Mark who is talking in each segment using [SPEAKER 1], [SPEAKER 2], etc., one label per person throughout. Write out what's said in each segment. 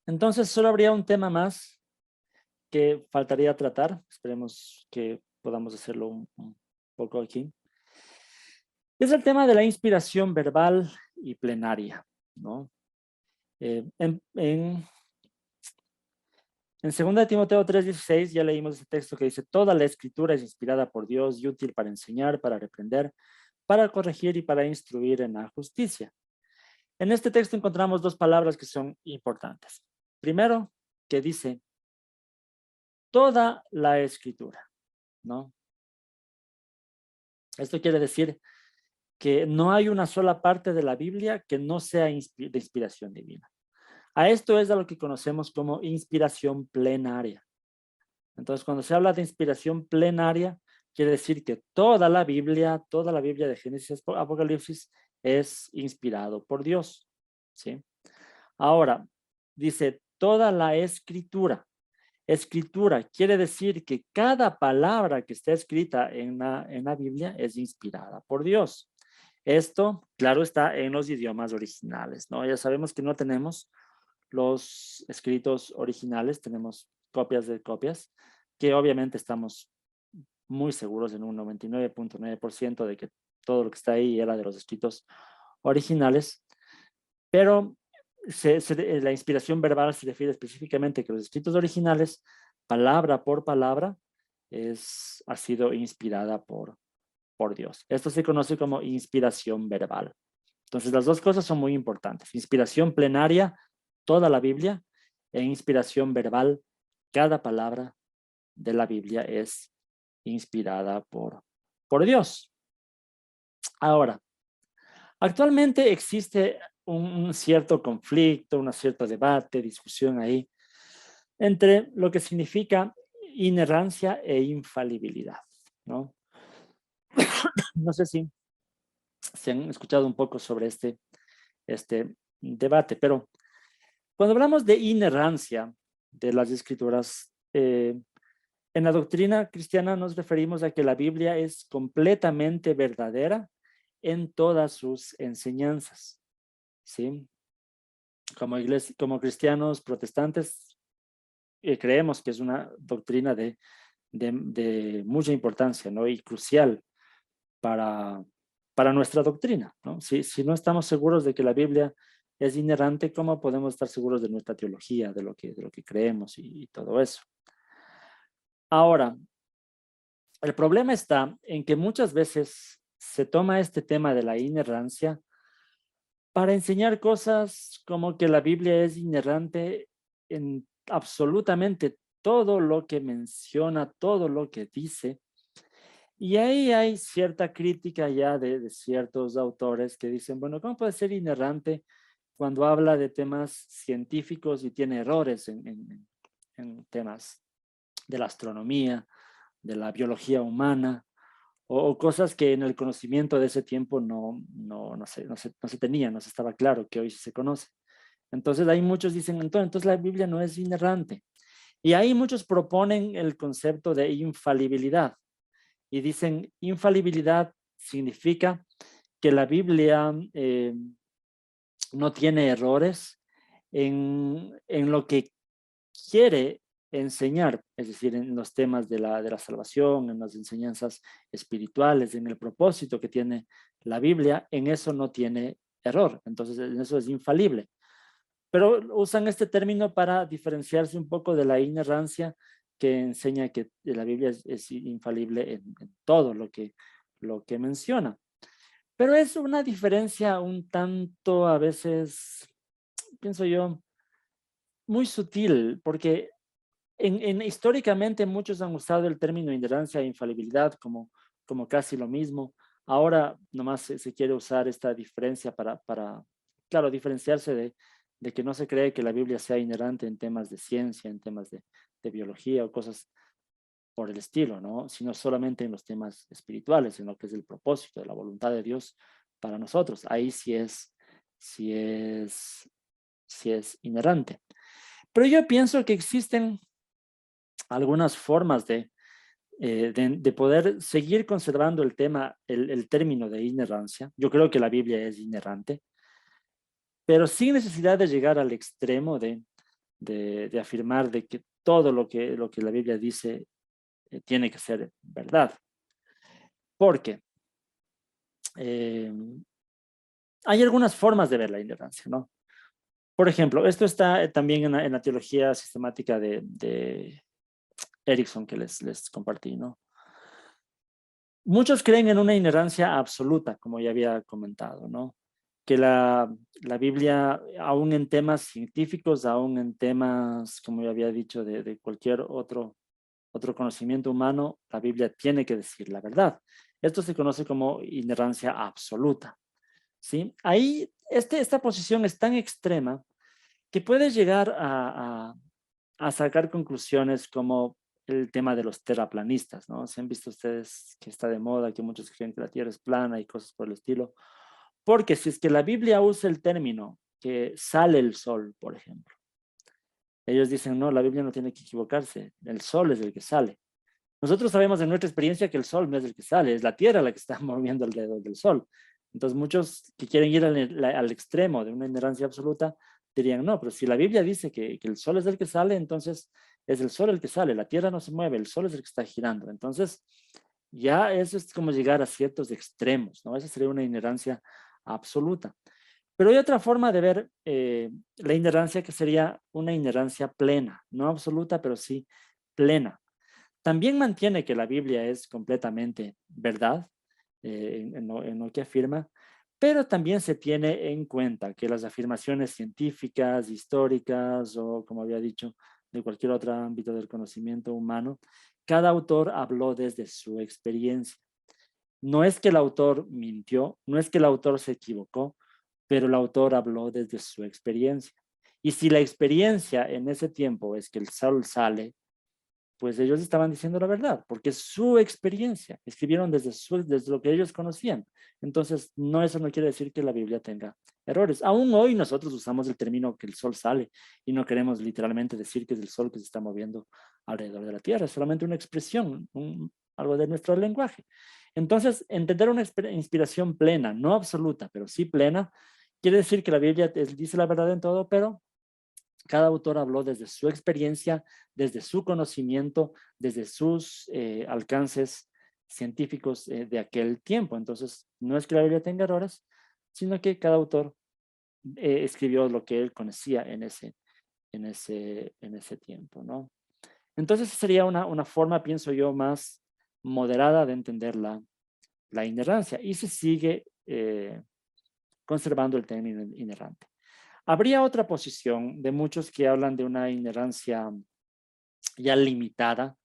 [SPEAKER 1] Entonces, solo habría un tema más que faltaría tratar. Esperemos que podamos hacerlo un poco aquí. Es el tema de la inspiración verbal y plenaria, ¿no? Eh, en, en, en 2 de Timoteo 3:16 ya leímos ese texto que dice, toda la escritura es inspirada por Dios y útil para enseñar, para reprender, para corregir y para instruir en la justicia. En este texto encontramos dos palabras que son importantes. Primero, que dice toda la escritura, ¿no? Esto quiere decir que no hay una sola parte de la Biblia que no sea de inspiración divina. A esto es a lo que conocemos como inspiración plenaria. Entonces, cuando se habla de inspiración plenaria, quiere decir que toda la Biblia de Génesis a Apocalipsis es inspirado por Dios, ¿sí? Ahora, dice toda la escritura. Escritura quiere decir que cada palabra que está escrita en la Biblia es inspirada por Dios. Esto, claro, está en los idiomas originales, ¿no? Ya sabemos que no tenemos los escritos originales, tenemos copias de copias, que obviamente estamos muy seguros en un 99.9% de que todo lo que está ahí era de los escritos originales, pero la inspiración verbal se refiere específicamente que los escritos originales, palabra por palabra, ha sido inspirada por Dios. Esto se conoce como inspiración verbal. Entonces, las dos cosas son muy importantes. Inspiración plenaria, toda la Biblia, e inspiración verbal, cada palabra de la Biblia es inspirada por Dios. Ahora, actualmente existe un cierto conflicto, un cierto debate, discusión ahí, entre lo que significa inerrancia e infalibilidad, ¿no? No sé si se han escuchado un poco sobre este debate, pero cuando hablamos de inerrancia de las escrituras, en la doctrina cristiana nos referimos a que la Biblia es completamente verdadera en todas sus enseñanzas, ¿sí? Como iglesia, como cristianos protestantes, creemos que es una doctrina de mucha importancia, ¿no? Y crucial para, para nuestra doctrina, ¿no? Si no estamos seguros de que la Biblia es inerrante, ¿cómo podemos estar seguros de nuestra teología, de lo que creemos y todo eso? Ahora, el problema está en que muchas veces se toma este tema de la inerrancia para enseñar cosas como que la Biblia es inerrante en absolutamente todo lo que menciona, todo lo que dice. Y ahí hay cierta crítica ya de ciertos autores que dicen, bueno, ¿cómo puede ser inerrante cuando habla de temas científicos y tiene errores en temas de la astronomía, de la biología humana, o cosas que en el conocimiento de ese tiempo no se tenía, no se estaba claro, que hoy se conoce? Entonces hay muchos dicen, entonces la Biblia no es inerrante. Y ahí muchos proponen el concepto de infalibilidad y dicen, infalibilidad significa que la Biblia no tiene errores en lo que quiere enseñar, es decir, en los temas de la salvación, en las enseñanzas espirituales, en el propósito que tiene la Biblia, en eso no tiene error, entonces en eso es infalible. Pero usan este término para diferenciarse un poco de la inerrancia que enseña que la Biblia es infalible en todo lo que menciona. Pero es una diferencia un tanto a veces, pienso yo, muy sutil, porque históricamente muchos han usado el término inerrancia e infalibilidad como casi lo mismo. Ahora nomás se quiere usar esta diferencia para, claro, diferenciarse de que no se cree que la Biblia sea inerrante en temas de ciencia, en temas de biología o cosas por el estilo, ¿no? Sino solamente en los temas espirituales, en lo que es el propósito de la voluntad de Dios para nosotros. Ahí sí es, sí es inerrante. Pero yo pienso que existen algunas formas de poder seguir conservando el tema, el término de inerrancia. Yo creo que la Biblia es inerrante, pero sin necesidad de llegar al extremo de afirmar de que todo lo que la Biblia dice tiene que ser verdad. Porque eh, hay algunas formas de ver la inerrancia, ¿no? Por ejemplo, esto está también en la teología sistemática de Erickson que les compartí, ¿no? Muchos creen en una inerrancia absoluta, como ya había comentado, ¿no? Que la Biblia, aún en temas científicos, aún en temas, como ya había dicho, de cualquier otro conocimiento humano, la Biblia tiene que decir la verdad. Esto se conoce como inerrancia absoluta, ¿sí? Ahí, esta posición es tan extrema que puede llegar a sacar conclusiones como el tema de los terraplanistas, ¿no? Se han visto ustedes que está de moda, que muchos creen que la Tierra es plana y cosas por el estilo. Porque si es que la Biblia usa el término que sale el sol, por ejemplo, ellos dicen, no, la Biblia no tiene que equivocarse, el sol es el que sale. Nosotros sabemos en nuestra experiencia que el sol no es el que sale, es la Tierra la que está moviendo alrededor del sol. Entonces muchos que quieren ir al extremo de una ignorancia absoluta dirían, no, pero si la Biblia dice que el sol es el que sale, entonces es el sol el que sale, la Tierra no se mueve, el sol es el que está girando. Entonces ya eso es como llegar a ciertos extremos, ¿no? Esa sería una ignorancia absoluta. Pero hay otra forma de ver la ignorancia que sería una ignorancia plena, no absoluta, pero sí plena. También mantiene que la Biblia es completamente verdad en lo que afirma, pero también se tiene en cuenta que las afirmaciones científicas, históricas o, como había dicho, de cualquier otro ámbito del conocimiento humano, cada autor habló desde su experiencia. No es que el autor mintió, no es que el autor se equivocó, pero el autor habló desde su experiencia. Y si la experiencia en ese tiempo es que el sol sale, pues ellos estaban diciendo la verdad, porque es su experiencia, escribieron desde lo que ellos conocían. Entonces, no, eso no quiere decir que la Biblia tenga errores. Aún hoy nosotros usamos el término que el sol sale y no queremos literalmente decir que es el sol que se está moviendo alrededor de la Tierra, es solamente una expresión, algo de nuestro lenguaje. Entonces, entender una inspiración plena, no absoluta, pero sí plena, quiere decir que la Biblia dice la verdad en todo, pero cada autor habló desde su experiencia, desde su conocimiento, desde sus alcances científicos de aquel tiempo. Entonces, no es que la Biblia tenga errores, sino que cada autor escribió lo que él conocía en ese tiempo, ¿no? Entonces, sería una forma, pienso yo, más moderada de entender la inerrancia y se sigue conservando el término inerrante. Habría otra posición de muchos que hablan de una inerrancia ya limitada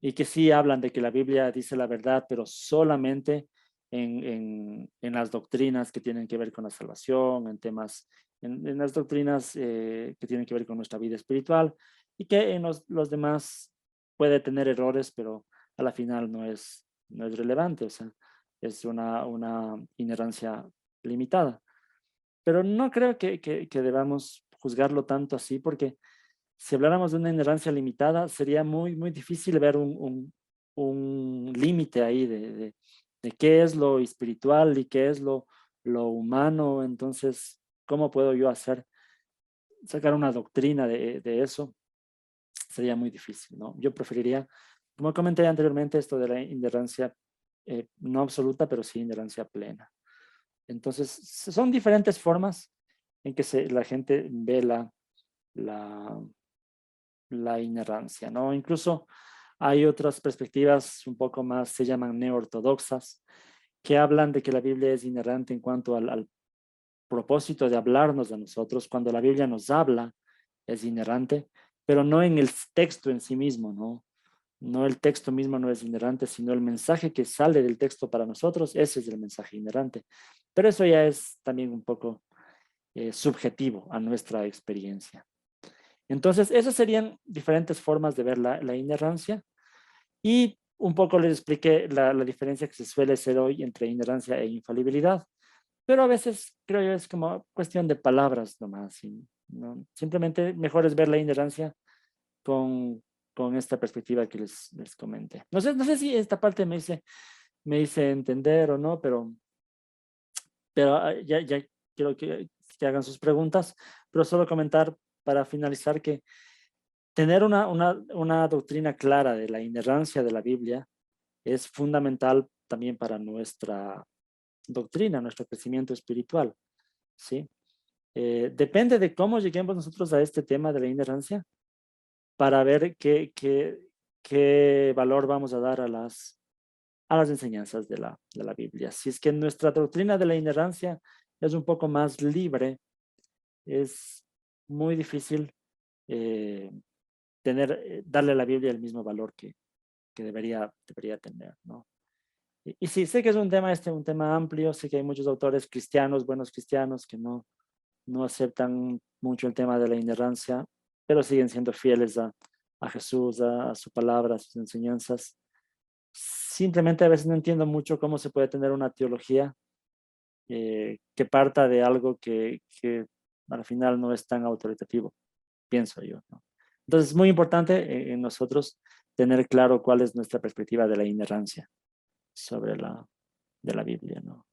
[SPEAKER 1] y que sí hablan de que la Biblia dice la verdad, pero solamente en las doctrinas que tienen que ver con la salvación, en temas, en las doctrinas que tienen que ver con nuestra vida espiritual y que en los demás puede tener errores, pero a la final no es relevante, o sea, es una inerrancia limitada. Pero no creo que debamos juzgarlo tanto así, porque si habláramos de una ignorancia limitada, sería muy difícil ver un límite ahí de qué es lo espiritual y qué es lo humano. Entonces, ¿cómo puedo yo sacar una doctrina de eso? Sería muy difícil, ¿no? Yo preferiría, como comenté anteriormente, esto de la ignorancia no absoluta, pero sí ignorancia plena. Entonces, son diferentes formas en que la gente ve la, la inerrancia, ¿no? Incluso hay otras perspectivas un poco más, se llaman neortodoxas, que hablan de que la Biblia es inerrante en cuanto al propósito de hablarnos a nosotros. Cuando la Biblia nos habla, es inerrante, pero no en el texto en sí mismo, ¿no? No el texto mismo no es inerrante, sino el mensaje que sale del texto para nosotros, ese es el mensaje inerrante. Pero eso ya es también un poco subjetivo a nuestra experiencia. Entonces, esas serían diferentes formas de ver la inerrancia y un poco les expliqué la diferencia que se suele hacer hoy entre inerrancia e infalibilidad, pero a veces creo yo es como cuestión de palabras nomás, ¿no? Simplemente mejor es ver la inerrancia con, con esta perspectiva que les comenté. No sé si esta parte me hice entender o no, pero ya quiero que hagan sus preguntas, pero solo comentar para finalizar que tener una doctrina clara de la inerrancia de la Biblia es fundamental también para nuestra doctrina, nuestro crecimiento espiritual, ¿sí? Depende de cómo lleguemos nosotros a este tema de la inerrancia para ver qué valor vamos a dar a las enseñanzas de la Biblia. Si es que nuestra doctrina de la inerrancia es un poco más libre, es muy difícil eh, darle a la Biblia el mismo valor que debería tener, ¿no? Y sí, sé que es un tema amplio, sé que hay muchos autores cristianos, buenos cristianos, que no aceptan mucho el tema de la inerrancia, pero siguen siendo fieles a Jesús, a su palabra, a sus enseñanzas. Simplemente a veces no entiendo mucho cómo se puede tener una teología que parta de algo que al final no es tan autoritativo, pienso yo, ¿no? Entonces es muy importante en nosotros tener claro cuál es nuestra perspectiva de la inerrancia sobre de la Biblia, ¿no?